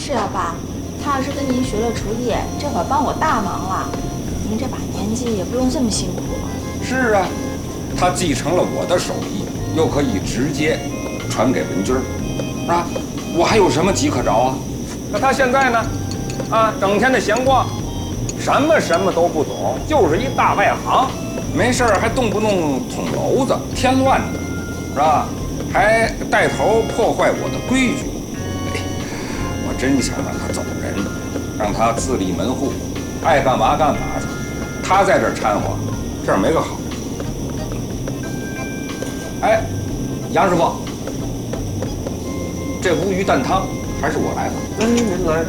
是啊，爸，他要是跟您学了厨艺，这会儿帮我大忙了。您这把年纪也不用这么辛苦了。是啊，他继承了我的手艺，又可以直接传给文君儿，是吧？我还有什么急可着啊？那他现在呢？啊，整天的闲逛，什么都不懂，就是一大外行。没事儿还动不动捅娄子、添乱的，是吧？还带头破坏我的规矩。哎，我真想让他走人，让他自立门户，爱干嘛干嘛去。他在这儿掺和，这儿没个好。哎，杨师傅，这乌鱼蛋汤还是我来的。您来。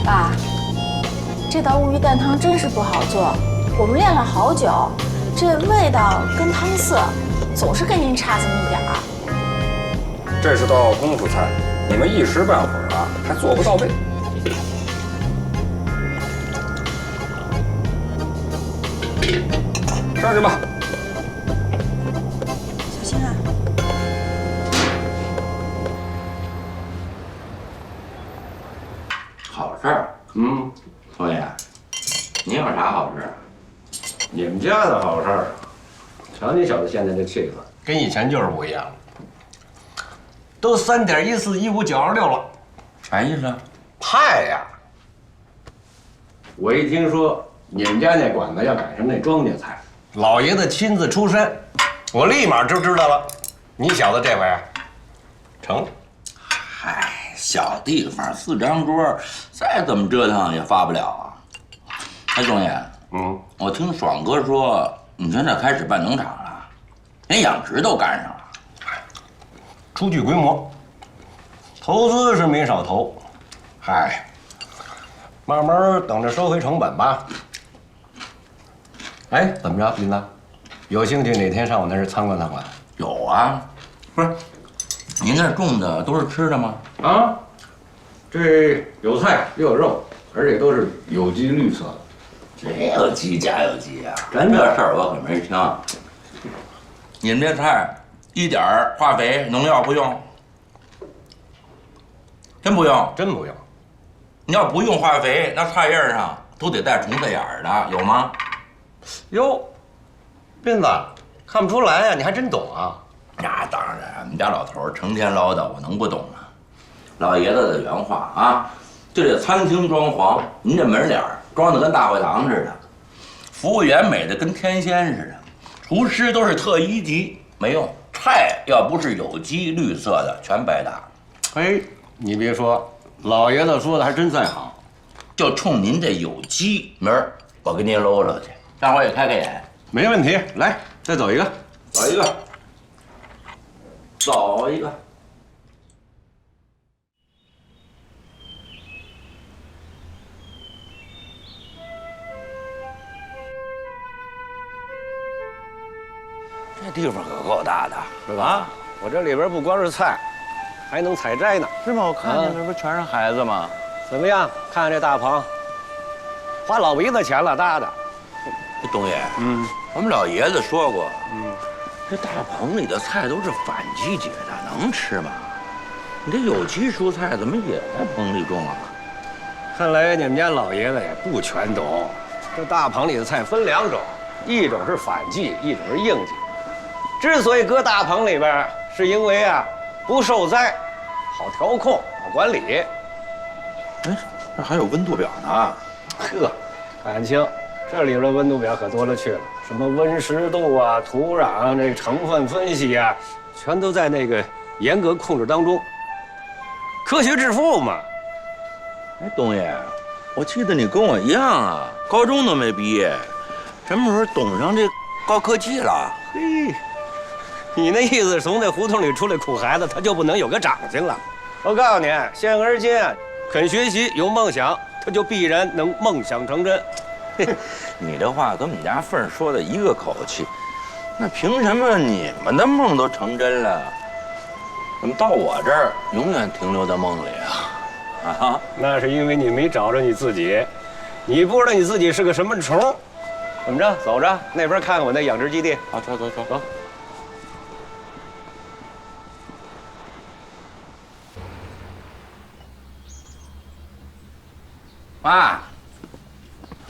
爸，这道乌鱼蛋汤真是不好做，我们练了好久，这味道跟汤色总是跟您差这么一点儿。这是道功夫菜，你们一时半会儿啊还做不到位。上去吧。小心啊！好事儿。侯爷，你有啥好事儿？你们家的好事儿，瞧你小子现在这气色，跟以前就是不一样了。都3.141596了，啥意思？派呀！我一听说你们家那馆子要赶上那庄稼菜，老爷子亲自出山，我立马就知道了。你小子这回啊，成了。嗨，小地方4张桌，再怎么折腾也发不了啊。哎，钟爷，我听爽哥说你现在开始办农场了，连养殖都干上了。初具规模，投资是没少投，嗨，慢慢等着收回成本吧。哎，怎么着，林子？有兴趣哪天上我那儿参观参观？有啊，不是，您那种的都是吃的吗？啊，这有菜又有肉，而且都是有机绿色的。这有机家有机啊，真这事儿我可没听。你们这菜一点化肥农药不用？真不用？真不用。你要不用化肥，那菜叶上都得带虫子眼儿的，有吗？哟，斌子，看不出来呀，你还真懂啊。那当然，我们家老头成天唠叨，我能不懂吗？老爷子的原话啊，就这餐厅装潢，您这门脸装的跟大会堂似的，服务员美的跟天仙似的，厨师都是特一级，没用。菜要不是有机绿色的，全白搭。哎，你别说，老爷子说的还真在行。就冲您这有机，明儿我给您搂搂去，大伙也开开眼。没问题，来，再走一个，走一个，走一个。这地方可够大的，是吧？我这里边不光是菜，还能采摘呢。是吗？我看见这不全是孩子吗？怎么样？看看这大棚，花老鼻子钱了搭的。东爷，我们老爷子说过，这大棚里的菜都是反季节的，能吃吗？你这有机蔬菜怎么也在棚里种啊？看来你们家老爷子也不全懂。这大棚里的菜分2种，一种是反季，一种是应季。之所以搁大棚里边，是因为啊不受灾，好调控，好管理。哎，这还有温度表呢。呵，看清，这里边的温度表可多了去了，什么温湿度啊、土壤这成分分析啊，全都在那个严格控制当中。科学致富嘛。哎，东爷，我记得你跟我一样啊，高中都没毕业，什么时候懂上这高科技了？嘿，你那意思从那胡同里出来苦孩子，他就不能有个长进了？我告诉你，现而今肯学习、有梦想，他就必然能梦想成真。你这话跟我们家凤儿说的一个口气，那凭什么你们的梦都成真了，怎么到我这儿永远停留在梦里啊？啊，那是因为你没找着你自己，你不知道你自己是个什么虫。怎么着？走着，那边看看我那养殖基地。好，走。妈，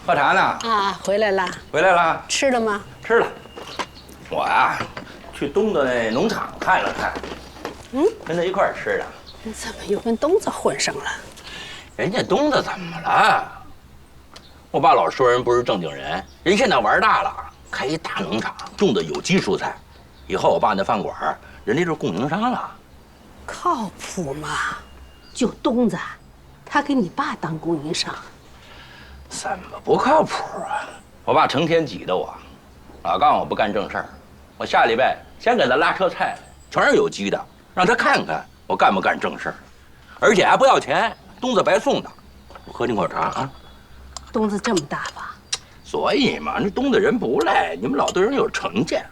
喝茶呢？啊，回来了，回来了，吃了吗？吃了。我呀，去东子那农场看了看，跟他一块儿吃的。你怎么又跟东子混上了？人家东子怎么了？我爸老说人不是正经人，人现在玩大了，开一大农场，种的有机蔬菜。以后我爸那饭馆，人家就是供应商了。靠谱吗？就东子，他给你爸当供应商，怎么不靠谱啊？我爸成天挤得我，老告诉我不干正事儿。我下礼拜先给他拉车菜，全是有机的，让他看看我干不干正事儿，而且还不要钱，东子白送的。我喝你口茶啊。东子这么大方，所以嘛，那东子人不赖，你们老对人有成见。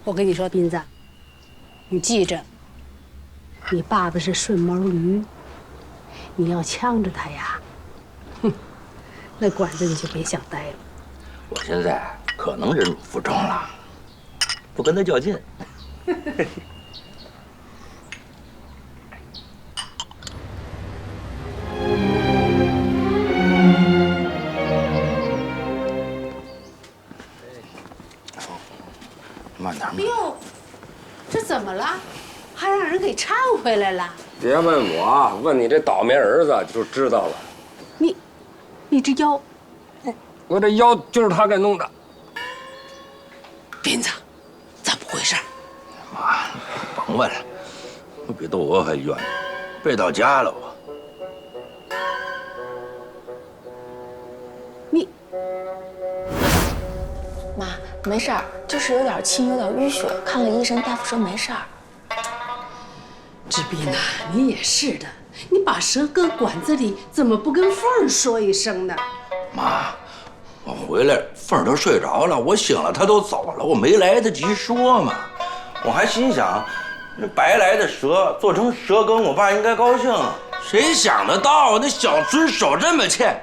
我跟你说，斌子，你记着，你爸爸是顺毛驴，你要呛着他呀，哼，那馆子你就别想待了。我现在可能忍辱负重了，不跟他较劲。慢点，慢。哟，这怎么了？还让人给搀回来了？别问我，问你这倒霉儿子就知道了。你这腰，我这腰就是他给弄的。斌子，怎么回事？妈，甭问了，我比窦娥还冤，背到家了我。妈，没事儿，就是有点轻，有点淤血。看了医生，大夫说没事儿。志斌呐，你也是的，你把蛇搁管子里，怎么不跟凤儿说一声呢？妈，我回来，凤儿都睡着了，我醒了，她都走了，我没来得及说嘛。我还心想，那白来的蛇做成蛇羹，我爸应该高兴。谁想得到那小孙手这么欠，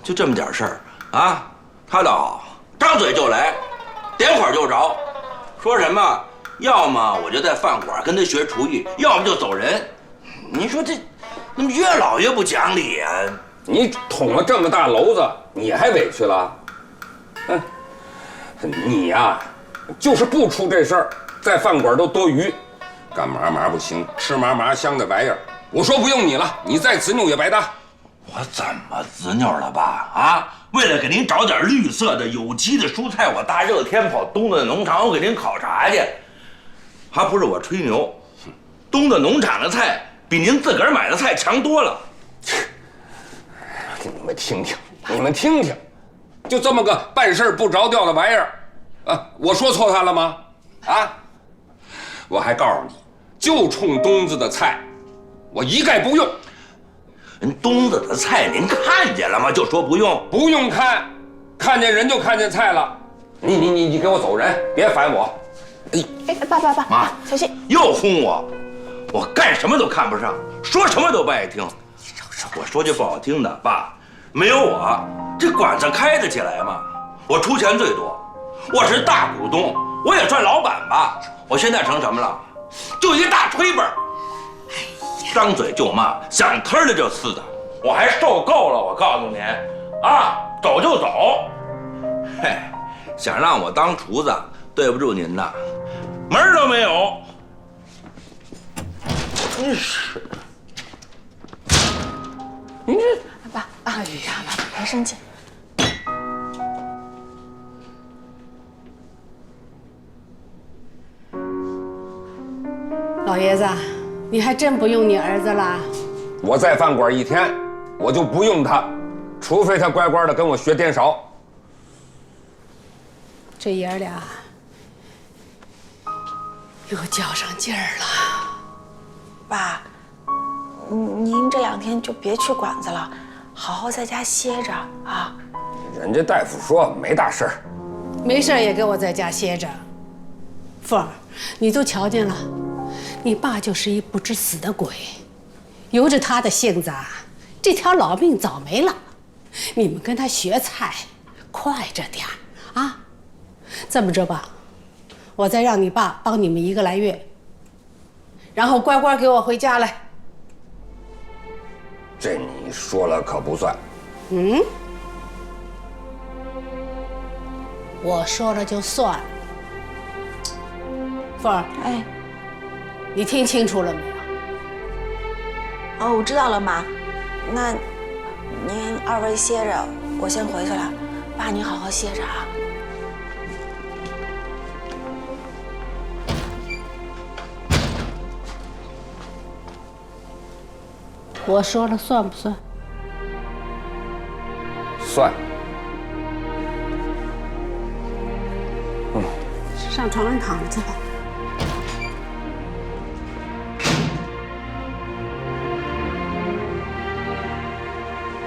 就这么点事儿啊？他倒好，张嘴就来，点火就着，说什么？要么我就在饭馆跟他学厨艺，要么就走人。你说这，那么越老越不讲理呀！你捅了这么大篓子，你还委屈了？你呀，就是不出这事儿，在饭馆都多余，干嘛不行，吃嘛香的玩意儿。我说不用你了，你再执拗也白搭。我怎么执拗了吧？啊！为了给您找点绿色的、有机的蔬菜，我大热天跑东子农场，我给您考察去。还不是我吹牛，东子农场的菜比您自个儿买的菜强多了。们听听，你们听听，就这么个办事不着调的玩意儿，啊，我说错他了吗？啊，我还告诉你，就冲东子的菜，我一概不用。人东子的菜您看见了吗？就说不用，不用看，看见人就看见菜了。你给我走人，别烦我。哎，爸，妈，小心！又轰我，我干什么都看不上，说什么都不爱听。我说句不好听的，爸，没有我，这馆子开得起来吗？我出钱最多，我是大股东，我也算老板吧。我现在成什么了？就一大吹本，张嘴就骂，想吞了就呲的，我还受够了。我告诉您，啊，走就走。嘿，想让我当厨子，对不住您呐，门儿都没有。真是。您这爸，哎呀，爸，别生气。老爷子，你还真不用你儿子啦？我在饭馆一天，我就不用他，除非他乖乖的跟我学颠勺。这爷儿俩又较上劲儿了。爸，您这2天就别去馆子了，好好在家歇着啊。人家大夫说没大事儿，没事也给我在家歇着。凤儿，你都瞧见了，你爸就是一不知死的鬼，由着他的性子啊，这条老命早没了。你们跟他学菜，快着点儿啊！这么着吧，我再让你爸帮你们1个来月，然后乖乖给我回家来。这你说了可不算。嗯，我说了就算。凤儿，哎，你听清楚了没有？哦，我知道了，妈。那您2位歇着，我先回去了。爸，您好好歇着啊。我说了算不算？算。上床上躺着去吧。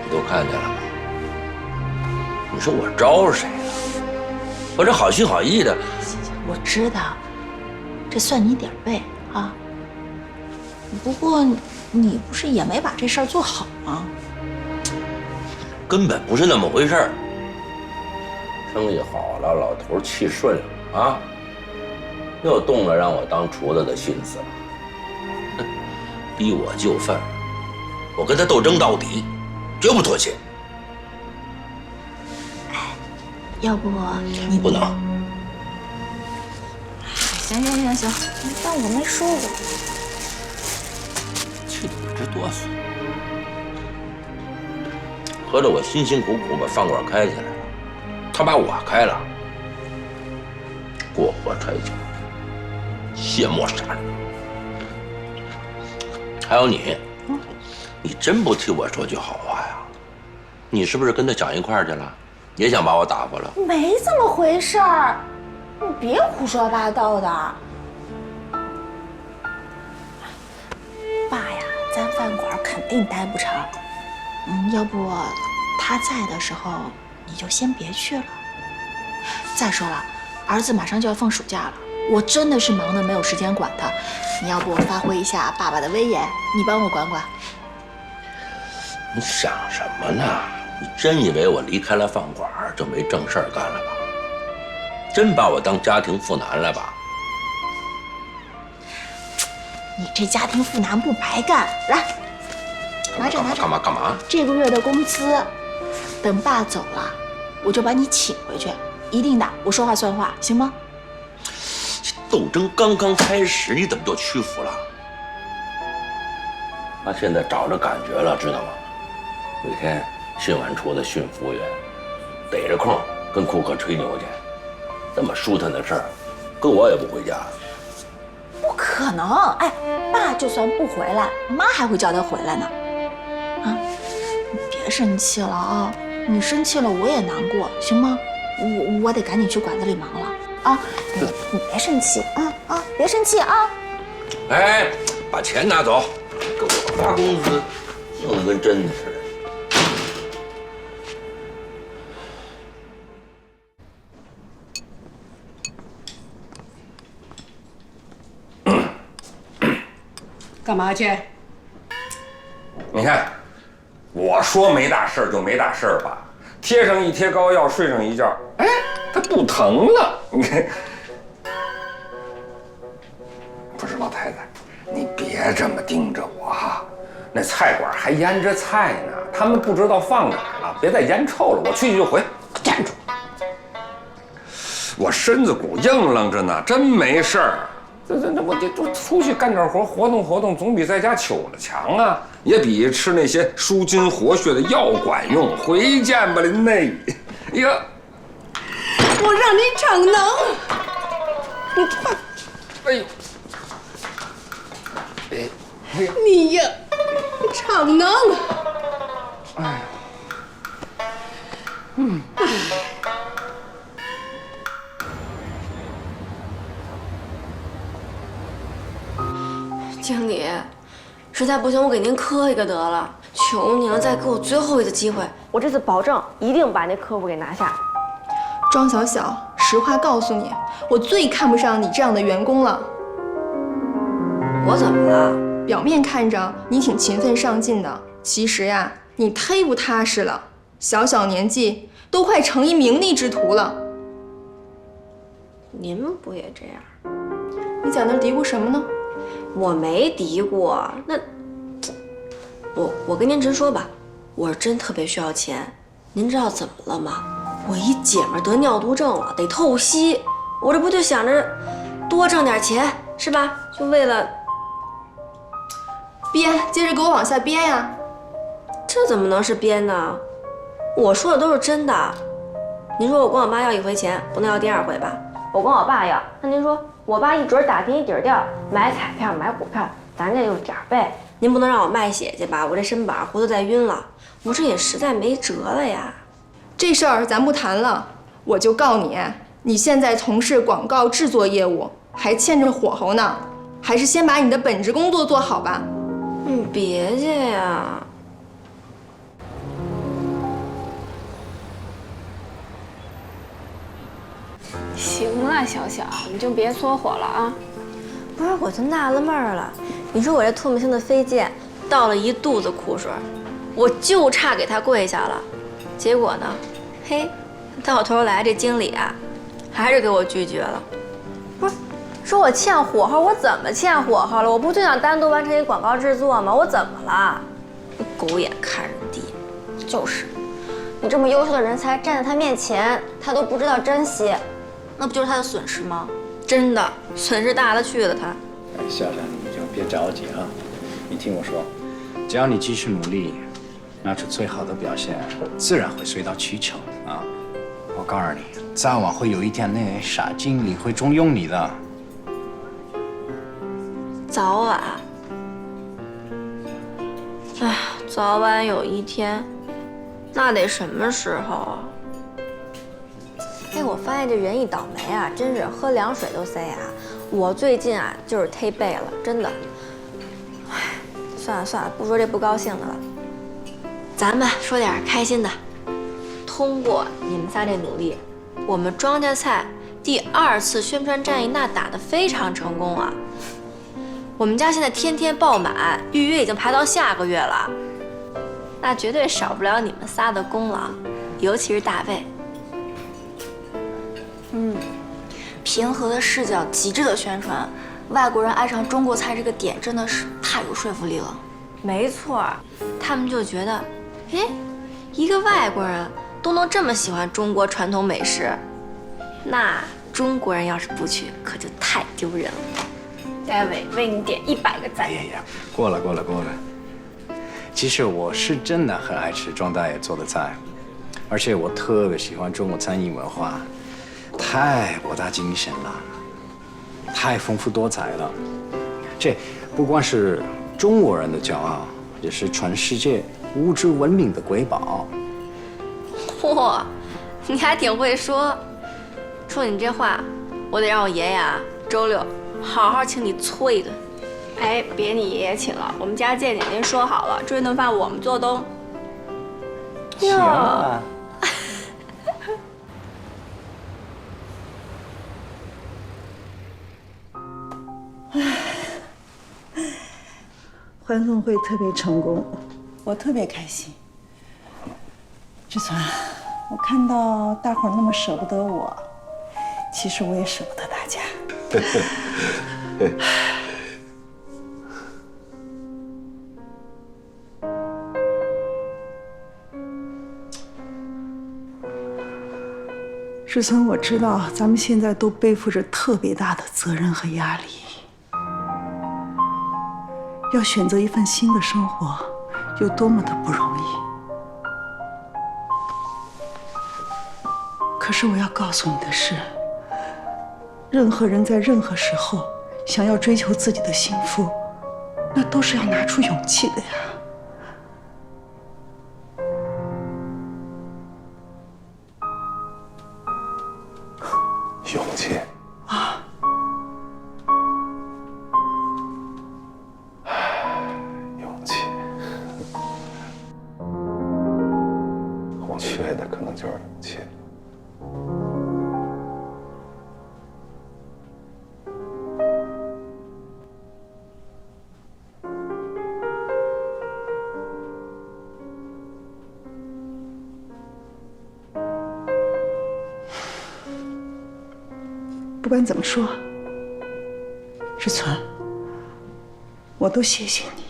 你都看见了吗？你说我招谁了？我这好心好意的，我知道，这算你点儿背啊。不过你不是也没把这事儿做好吗？根本不是那么回事儿。生意好了，老头气顺了啊，又动了让我当厨子的心思了，哼，逼我就范，我跟他斗争到底，绝不妥协。要不你不能。行，你当我没说过。气得我直哆嗦。合着我辛辛苦苦把饭馆开起来了，他把我开了，过河拆桥，卸磨杀驴。还有你，你真不替我说句好话呀？你是不是跟他想一块儿去了？也想把我打发了？没这么回事儿，你别胡说八道的。爸呀，咱饭馆肯定待不成。要不他在的时候你就先别去了。再说了，儿子马上就要放暑假了，我真的是忙得没有时间管他。你要不发挥一下爸爸的威严，你帮我管管？你想什么呢？你真以为我离开了饭馆就没正事儿干了吧？真把我当家庭妇男了吧？你这家庭妇男不白干，来，拿着。干嘛？这个月的工资，等爸走了，我就把你请回去，一定的，我说话算话，行吗？斗争刚刚开始，你怎么就屈服了？他现在找着感觉了，知道吗？每天训完厨子训服务员，逮着空跟顾客吹牛去，这么舒坦的事儿，跟我也不回家。不可能！哎，爸就算不回来，妈还会叫他回来呢。啊，你别生气了啊！你生气了我也难过，行吗？我得赶紧去馆子里忙了啊！你别生气啊！别生气啊！哎，把钱拿走，给我发工资，弄得跟真的似的。干嘛去？你看，我说没大事就没大事吧，贴上一贴膏药，睡上一觉，哎，它不疼了。你看，不是老太太，你别这么盯着我哈。那菜馆还腌着菜呢，他们不知道放哪儿了，别再腌臭了。我去就回。站住！我身子骨硬朗着呢，真没事儿。我得出去干点活，活动活动，总比在家糗了强啊！也比吃那些舒筋活血的药管用。回见吧，林内。哎呀，我让你逞能，你快！哎呦，哎，你呀，逞能！哎，经理，实在不行我给您磕一个得了，求您了，再给我最后一次机会，我这次保证一定把那客户给拿下。庄小小，实话告诉你，我最看不上你这样的员工了。我怎么了？表面看着你挺勤奋上进的，其实呀，你忒不踏实了。小小年纪都快成一名利之徒了。您不也这样？你在那嘀咕什么呢？我没嘀咕，那我跟您直说吧，我是真特别需要钱。您知道怎么了吗？我一姐们得尿毒症了，得透析。我这不就想着多挣点钱是吧？就为了编，接着给我往下编呀。这怎么能是编呢？我说的都是真的。您说我管我妈要一回钱，不能要第二回吧？我管我爸要，那您说我爸一准打听一底儿掉，买彩票买股票，咱这就是点儿背。您不能让我卖血去吧？我这身板活得再晕了，我这也实在没辙了呀。这事儿咱不谈了，我就告你，你现在从事广告制作业务，还欠着火候呢，还是先把你的本职工作做好吧。别介呀。行了，小小，你就别搓火了啊！不是，我就纳了闷儿了，你说我这唾沫星的飞剑倒了一肚子苦水，我就差给他跪下了，结果呢，嘿，到头来这经理啊，还是给我拒绝了。不是，说我欠火候，我怎么欠火候了？我不就想单独完成一广告制作吗？我怎么了？狗眼看人低，就是，你这么优秀的人才站在他面前，他都不知道珍惜。那不就是他的损失吗？真的，损失大了去了他。哎，小小，你就别着急啊，你听我说，只要你继续努力，拿出最好的表现，自然会水到渠成啊！我告诉你，早晚会有一天那傻经理会重用你的。早晚，哎，早晚有一天，那得什么时候啊？哎，我发现这人一倒霉啊，真是喝凉水都塞牙。我最近啊，就是忒背了，真的。哎，算了算了，不说这不高兴的了。咱们说点开心的。通过你们仨这努力，我们庄稼菜第2次宣传战役那打得非常成功啊。我们家现在天天爆满，预约已经排到下个月了。那绝对少不了你们仨的功劳，尤其是大卫。平和的视角，极致的宣传，外国人爱上中国菜这个点真的是太有说服力了。没错，他们就觉得，哎，一个外国人都能这么喜欢中国传统美食，那中国人要是不去，可就太丢人了。戴维为你点100个赞。哎呀，过了。其实我是真的很爱吃庄大爷做的菜，而且我特别喜欢中国餐饮文化。太博大精深了，太丰富多彩了。这不光是中国人的骄傲，也是全世界物质文明的瑰宝。嚯，你还挺会说。说你这话，我得让我爷爷啊，周六好好请你搓一顿。哎，别你爷爷请了，我们家健健您说好了，这顿饭我们做东。行啊。欢送会特别成功，我特别开心。志存，我看到大伙儿那么舍不得我，其实我也舍不得大家。志存，我知道咱们现在都背负着特别大的责任和压力。要选择一份新的生活，有多么的不容易。可是我要告诉你的是，任何人在任何时候想要追求自己的幸福，那都是要拿出勇气的呀。勇气啊！勇气，我缺的可能就是勇气。不管怎么说，志存，我都谢谢你。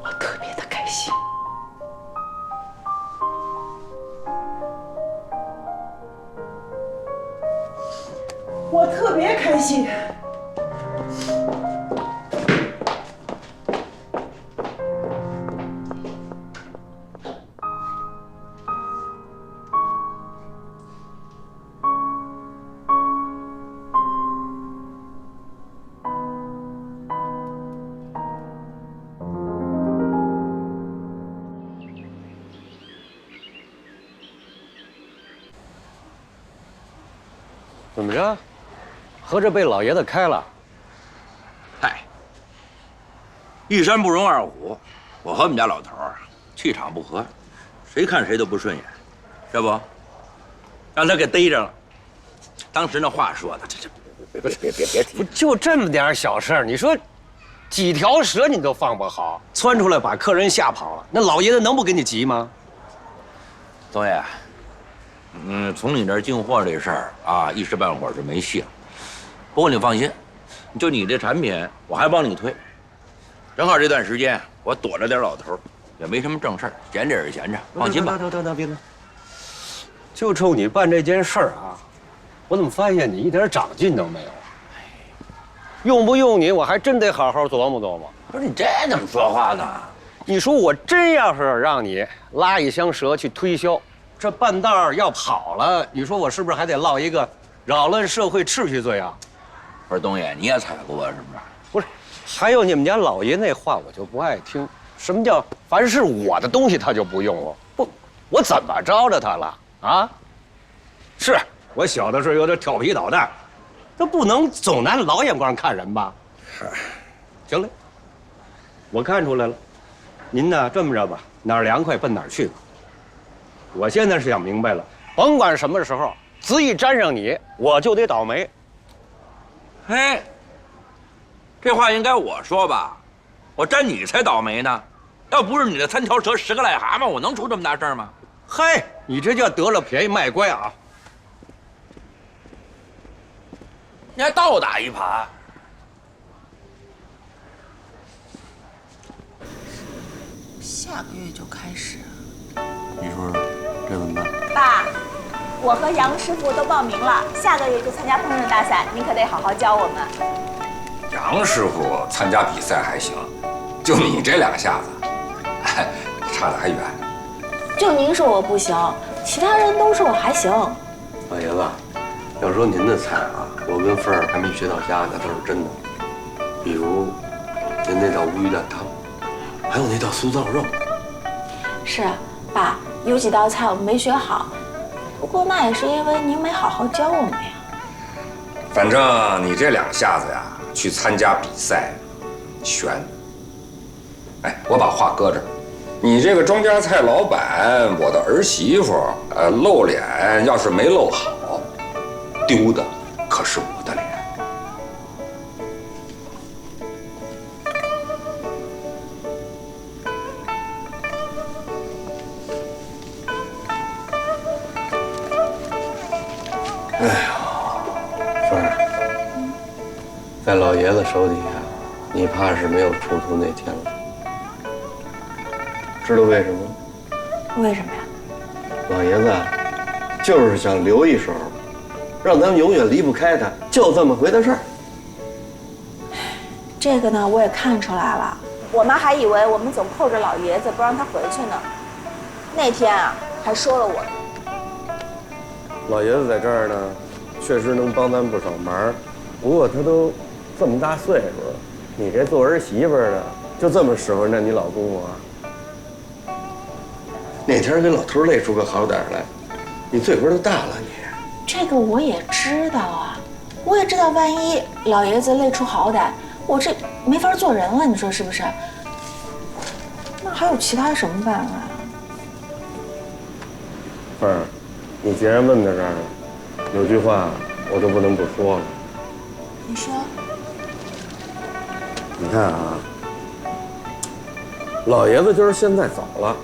我特别的开心。我特别开心。怎么着？合着被老爷子开了？嗨，一山不容二虎，我和我们家老头儿气场不合，谁看谁都不顺眼，这不让他给逮着了。当时那话说的，别提，不就这么点小事儿？你说几条蛇你都放不好，窜出来把客人吓跑了，那老爷子能不给你急吗？东爷，从你这儿进货这事儿啊，一时半会儿是没戏了。不过你放心，就你这产品，我还帮你推。正好这段时间我躲着点老头，也没什么正事儿，闲着也是闲着，放心吧。得，别了。就冲你办这件事儿啊，我怎么发现你一点长进都没有啊？用不用你，我还真得好好琢磨琢磨。不是你这怎么说话呢？你说我真要是让你拉一箱蛇去推销，这半道儿要跑了，你说我是不是还得落一个扰乱社会秩序罪啊？不是东爷，你也踩过是不是？不是，还有你们家老爷那话我就不爱听。什么叫凡是我的东西他就不用我？不，我怎么着着他了啊？是我小的时候有点调皮捣蛋，那不能总拿老眼光看人吧？行嘞，我看出来了。您呢，这么着吧，哪儿凉快奔哪儿去吧。我现在是想明白了，甭管什么时候，只一沾上你，我就得倒霉。哎，这话应该我说吧？我沾你才倒霉呢。要不是你的3条蛇10个癞蛤蟆，我能出这么大事儿吗？嘿，你这叫得了便宜卖乖啊！你还倒打一耙。下个月就开始。你说这怎么办？爸，我和杨师傅都报名了，下个月就参加烹饪大赛，您可得好好教我们。杨师傅参加比赛还行，就你这2下子，差得还远。就您说我不行，其他人都说我还行。老爷子，要说您的菜啊，我跟凤儿还没学到家，那都是真的。比如您那道乌鱼蛋汤，还有那道酥造肉。是啊，爸，有几道菜我们没学好，不过那也是因为您没好好教我们呀。反正你这2下子呀，去参加比赛，悬。哎，我把话搁这儿，你这个庄稼菜老板，我的儿媳妇，露脸要是没露好，丢的可是我的脸。哎呀，凤儿，在老爷子手底下，你怕是没有出头那天了。知道为什么？为什么呀？老爷子就是想留一手，让咱们永远离不开他，就这么回的事儿。这个呢，我也看出来了。我妈还以为我们总扣着老爷子不让他回去呢。那天啊，还说了我。老爷子在这儿呢，确实能帮咱不少忙。不过他都这么大岁数了，你这做儿媳妇的就这么使唤着你老公啊？那天给老头累出个好歹来，你罪过都大了你。这个我也知道啊，我也知道，万一老爷子累出好歹，我这没法做人了，你说是不是？那还有其他什么办法呀？凤儿，你既然问到这儿了，有句话我都不能不说了。你说。你看啊，老爷子就是现在走了，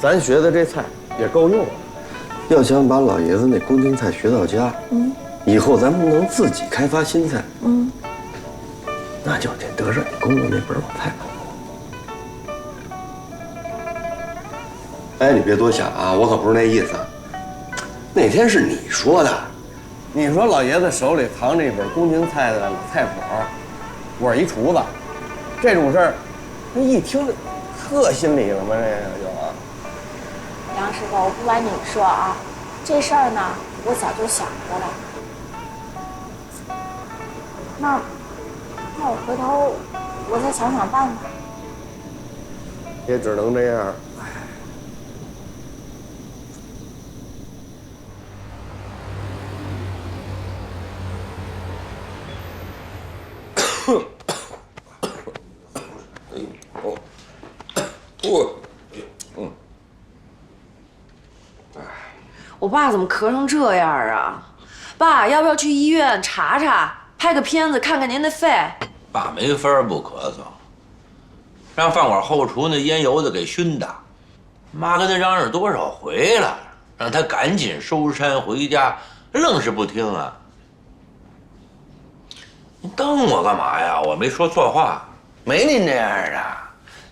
咱学的这菜也够用了。要想把老爷子那宫廷菜学到家，以后咱们能自己开发新菜，那就得得上你公公那本老菜谱。哎，你别多想啊，我可不是那意思。那天是你说的，你说老爷子手里藏着一本宫廷菜的老菜谱，我是一厨子，这种事儿，那一听着特心里了吗？这个就啊。杨师傅，我不瞒你说啊，这事儿呢，我早就想过了。那我回头我再想想办法。也只能这样。我爸怎么咳成这样啊？爸，要不要去医院查查，拍个片子看看您的肺？爸没法不咳嗽，让饭馆后厨那烟油子给熏的。妈跟他嚷嚷多少回了，让他赶紧收山回家，愣是不听啊！您瞪我干嘛呀？我没说错话，没您这样的。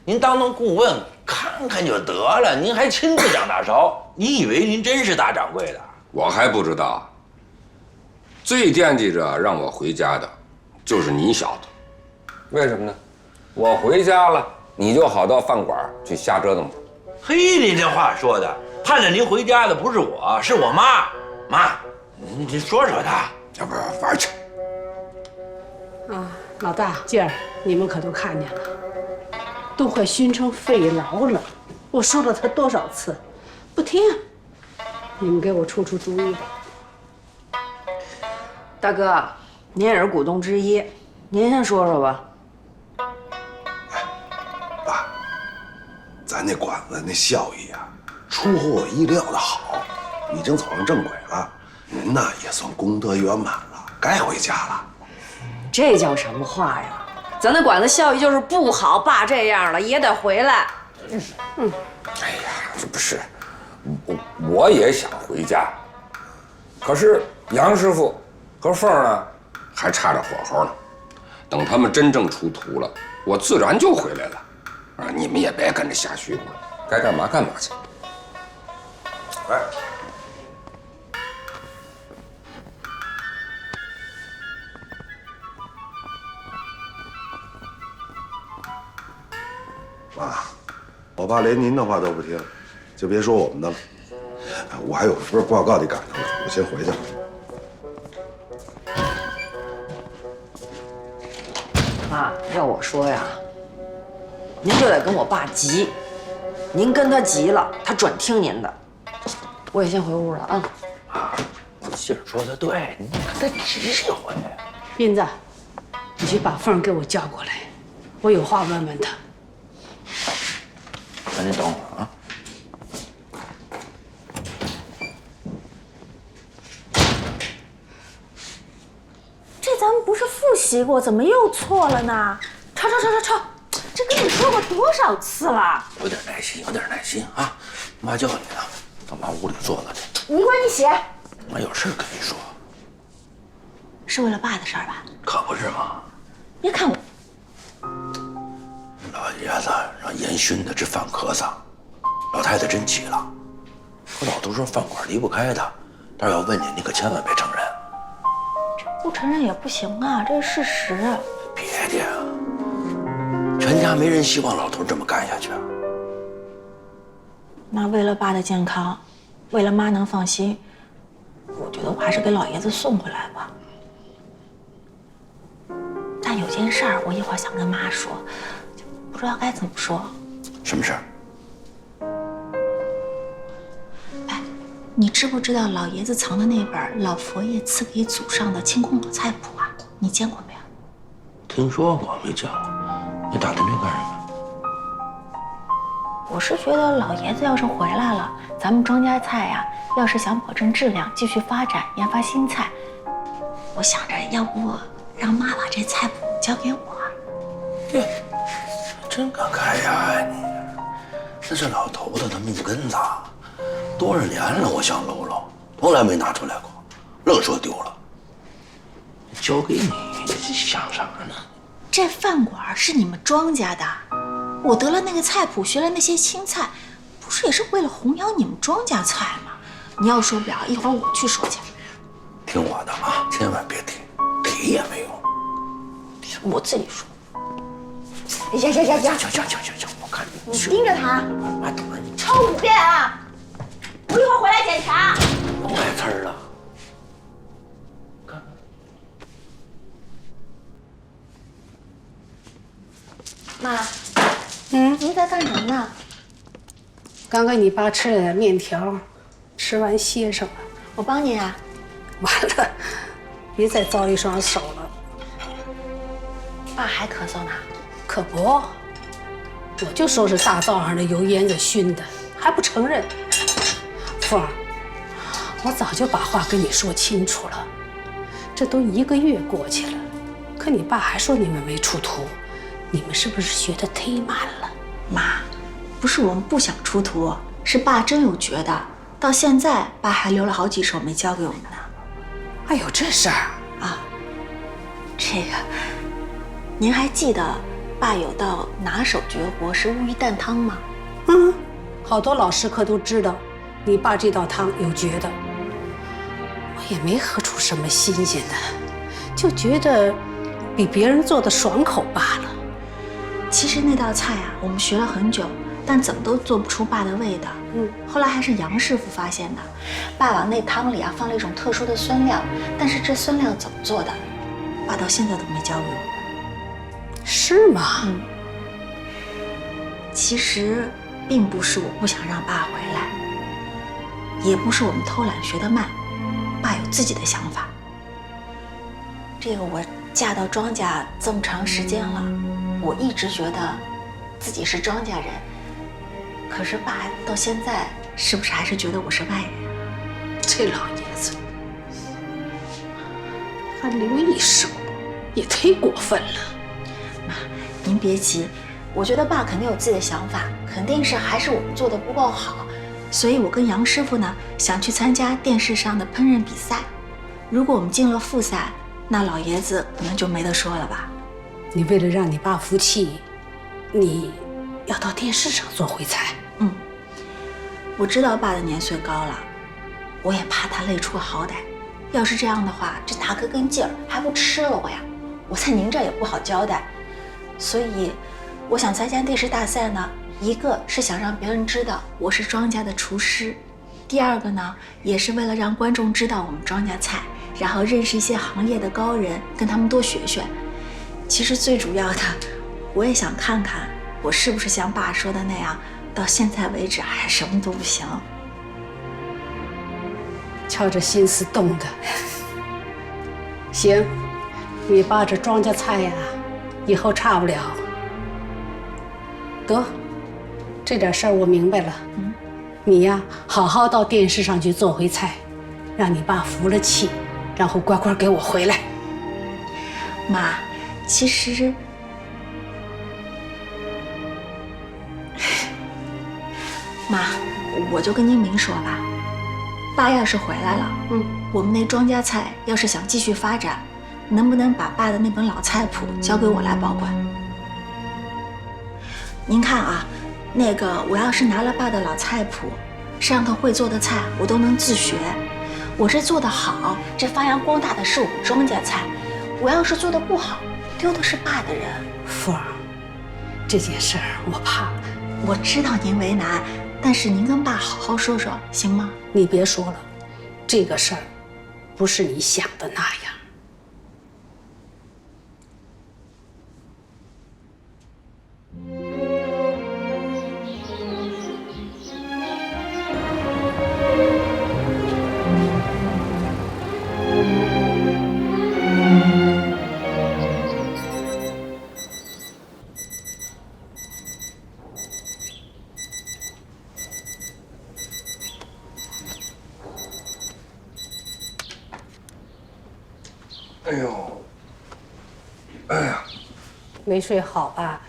您当顾问看看就得了，您还亲自掌大勺，你以为您真是大掌柜的？我还不知道。最惦记着让我回家的，就是你小子。为什么呢？我回家了，你就好到饭馆去瞎折腾去。嘿，您这话说的，盼着您回家的不是我，是我妈。妈，你说说她，要不玩去。啊，老大姐儿，你们可都看见了，都快熏成肺痨了。我说了他多少次，不听。你们给我出出主意吧。大哥，您也是股东之一，您先说说吧。爸，咱那馆子那效益啊，出乎我意料的好，已经走上正轨了。您呐也算功德圆满了，该回家了。这叫什么话呀？咱那馆子效益就是不好，爸这样了也得回来。哎呀，这不是，我也想回家，可是杨师傅和凤儿呢，还差着火候呢。等他们真正出图了，我自然就回来了。啊，你们也别跟着瞎虚乎了，该干嘛干嘛去。哎。妈，我爸连您的话都不听，就别说我们的了。我还有份报告得赶上呢，我先回去了。妈，要我说呀，您就得跟我爸急，您跟他急了，他准听您的。我也先回屋了啊。啊，杏儿说的对，你跟他急一回。斌子，你去把凤儿给我叫过来，我有话问问他。那你等会儿啊。这咱们不是复习过，怎么又错了呢？抄！这跟你说过多少次了？有点耐心，有点耐心啊！妈叫你呢，到妈屋里坐着去。你管你写。妈有事跟你说。是为了爸的事儿吧？可不是嘛！别看我。老爷子让烟熏的直犯咳嗽，老太太真急了。我老都说饭馆离不开他，但是要问你，你可千万别承认。不承认也不行啊，这是事实。别的，全家没人希望老头这么干下去。那为了爸的健康，为了妈能放心，我觉得我还是给老爷子送回来吧。但有件事儿，我一会儿想跟妈说，就不知道该怎么说。什么事儿？你知不知道老爷子藏的那本老佛爷赐给祖上的清空老菜谱啊？你见过没有？听说过，没见过。你打听这干什么？我是觉得老爷子要是回来了，咱们庄稼菜呀，要是想保证质量，继续发展，研发新菜，我想着要不让妈把这菜谱交给我。真敢开呀你！这是老头子的命根子。多少年了，我想搂搂，从来没拿出来过，愣说丢了。交给你，你想啥呢？这饭馆是你们庄家的，我得了那个菜谱，学了那些青菜，不是也是为了弘扬你们庄家菜吗？你要说不了，一会儿我去说去。听我的啊，千万别提，提也没用。我自己说。行，我看你盯着他，妈等着你。抄5遍啊！我一会儿回来检查。都来词儿了。妈，您在干什么呢？刚给你爸吃了点面条，吃完歇上了。我帮您啊。完了，别再糟一双手了。爸还咳嗽呢？可不，我就说是大灶上的油烟子熏的，还不承认。凤儿，我早就把话跟你说清楚了，这都1个月过去了，可你爸还说你们没出图，你们是不是学得忒慢了？妈，不是我们不想出图，是爸真有觉得，到现在爸还留了好几手没交给我们呢。还有这事儿啊？这个，您还记得爸有道拿手绝活是乌鱼蛋汤吗？好多老食客都知道。你爸这道汤有绝的，我也没喝出什么新鲜的，就觉得比别人做的爽口罢了。其实那道菜啊，我们学了很久，但怎么都做不出爸的味道。后来还是杨师傅发现的，爸往那汤里啊放了一种特殊的酸料，但是这酸料怎么做的，爸到现在都没教给我。是吗？其实并不是我不想让爸回来。也不是我们偷懒学得慢，爸有自己的想法。这个我嫁到庄家这么长时间了，我一直觉得自己是庄稼人，可是爸到现在是不是还是觉得我是外人？这老爷子还留一手，也忒过分了。妈，您别急，我觉得爸肯定有自己的想法，肯定是还是我们做的不够好。所以我跟杨师傅呢，想去参加电视上的烹饪比赛。如果我们进了复赛，那老爷子可能就没得说了吧。你为了让你爸服气，你要到电视上做烩菜？我知道爸的年岁高了，我也怕他累出个好歹。要是这样的话，这大哥跟劲儿还不吃了我呀，我在您这也不好交代。所以，我想参加电视大赛呢。一个是想让别人知道我是庄家的厨师，第二个呢，也是为了让观众知道我们庄家菜，然后认识一些行业的高人，跟他们多学学。其实最主要的，我也想看看我是不是像爸说的那样，到现在为止还什么都不行。瞧这心思动的。行，你爸这庄稼菜呀，以后差不了。得，这点事儿我明白了。你呀，好好到电视上去做回菜，让你爸服了气，然后乖乖给我回来。妈，其实，妈，我就跟您明说吧，爸要是回来了，我们那庄稼菜要是想继续发展，能不能把爸的那本老菜谱交给我来保管？您看啊，那个我要是拿了爸的老菜谱，上头会做的菜我都能自学。我这做得好，这发扬光大的是我们庄稼菜；我要是做得不好，丢的是爸的人。凤儿，这件事儿我怕。我知道您为难，但是您跟爸好好说说，行吗？你别说了，这个事儿不是你想的那样。哎呦，哎呀，没睡好吧？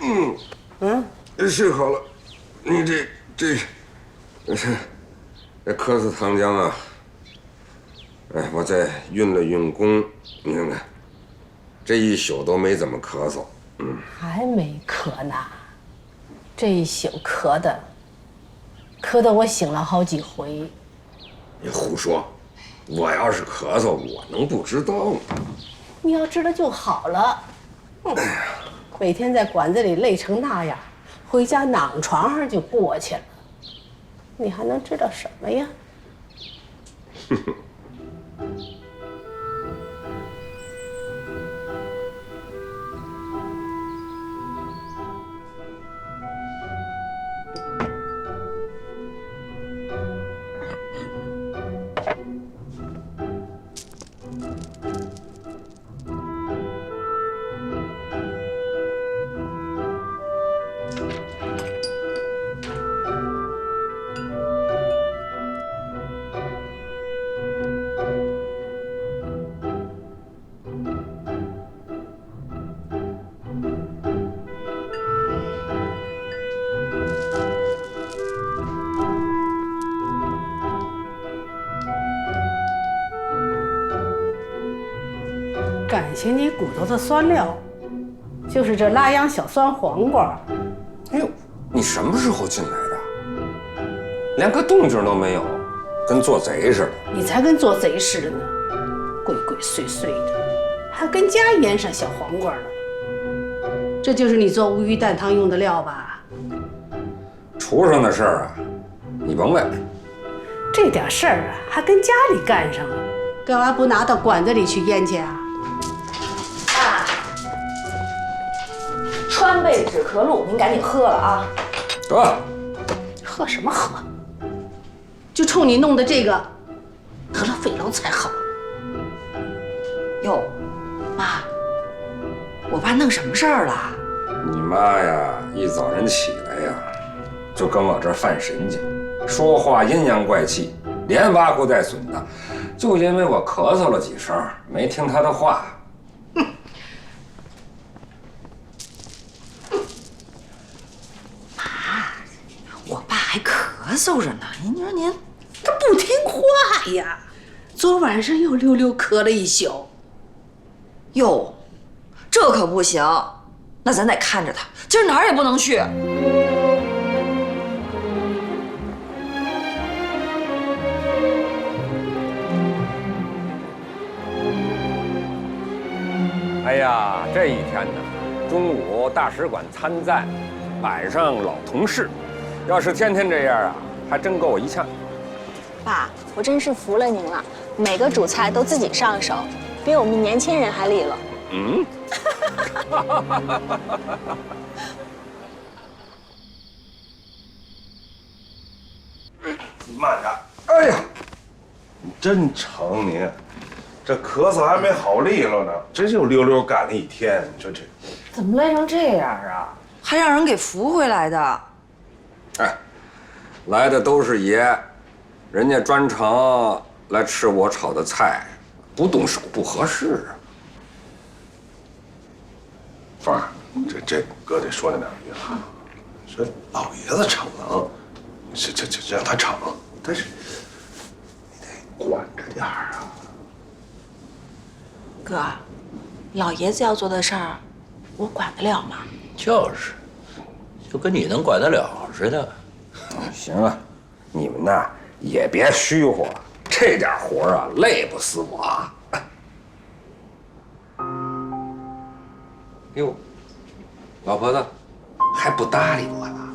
睡好了。你这咳嗽糖浆啊，哎，我再运了运功，你看看，这一宿都没怎么咳嗽。还没咳呢，这一宿咳的我醒了好几回。你胡说！我要是咳嗽，我能不知道吗？你要知道就好了。每天在馆子里累成那样，回家躺床上就过去了，你还能知道什么呀？感情你骨头的酸料，就是这拉秧小酸黄瓜。哎呦，你什么时候进来的？连个动静都没有，跟做贼似的。你才跟做贼似的呢，鬼鬼祟祟的，还跟家腌上小黄瓜了。这就是你做乌鱼蛋汤用的料吧？厨上的事儿啊，你甭问。这点事儿啊，还跟家里干上了，干嘛不拿到馆子里去腌去啊？爸，川贝止咳露，您赶紧喝了啊！得，喝什么喝？就冲你弄的这个，得了肺痨才好。哟，妈，我爸弄什么事儿了？你妈呀，一早晨起来呀，就跟我这儿犯神经，说话阴阳怪气，连挖苦带损的，就因为我咳嗽了几声，没听她的话。我爸还咳嗽着呢，你说您，他不听话呀，昨晚上又溜溜咳了一宿。哟，这可不行，那咱得看着他，今儿哪儿也不能去。哎呀，这一天呢，中午大使馆参赞，晚上老同事，要是天天这样啊，还真够我一呛。爸，我真是服了您了，每个主菜都自己上手，比我们年轻人还利落。嗯。慢点！哎呀，你真成你，这咳嗽还没好利落呢，这就溜溜干了一天，这。怎么累成这样啊？还让人给扶回来的。哎，来的都是爷，人家专程来吃我炒的菜，不动手不合适啊。凤儿，这哥得说那两句啊，说老爷子逞能，这让他逞，但是你得管着点儿啊。哥，老爷子要做的事儿，我管得了吗？就是，就跟你能管得了似的。行了，你们呐也别虚乎了，这点活啊累不死我啊。哟，老婆子还不搭理我呢。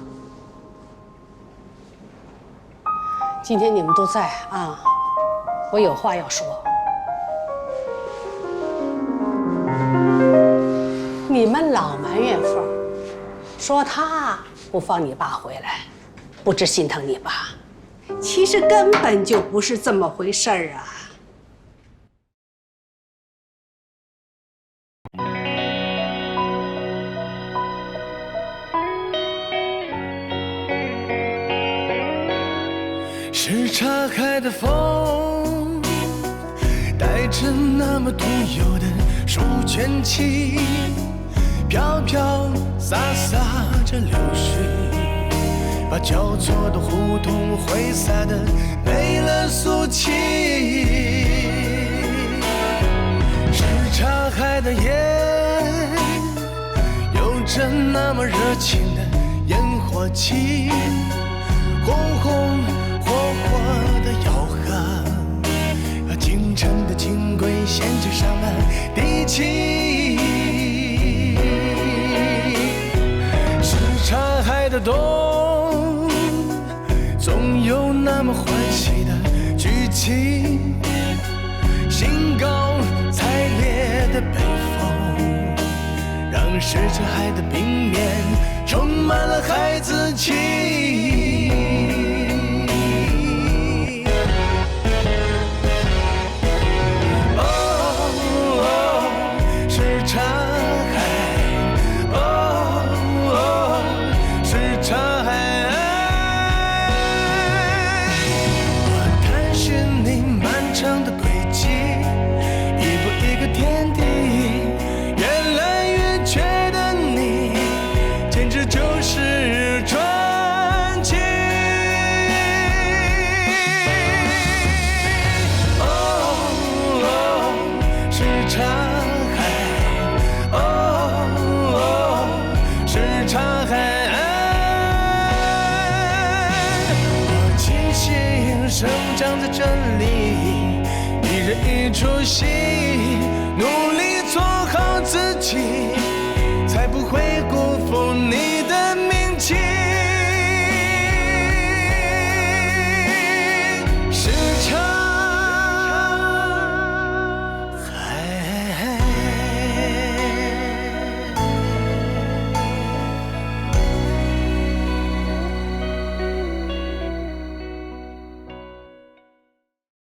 今天你们都在啊，我有话要说。你们老埋怨凤儿，说她不放你爸回来，不知心疼你爸。其实根本就不是这么回事儿啊。是岔开的风，带着那么独有的书卷气，飘飘洒洒着流水，把交错的胡同挥洒的没了俗气。是岔开的夜，有着那么热情的烟火气，红红火火的吆喝，和京城的金龟衔着上了地气。是岔开的冬，总有那么欢喜的剧情，兴高采烈的北风，让什刹海的冰面充满了孩子气。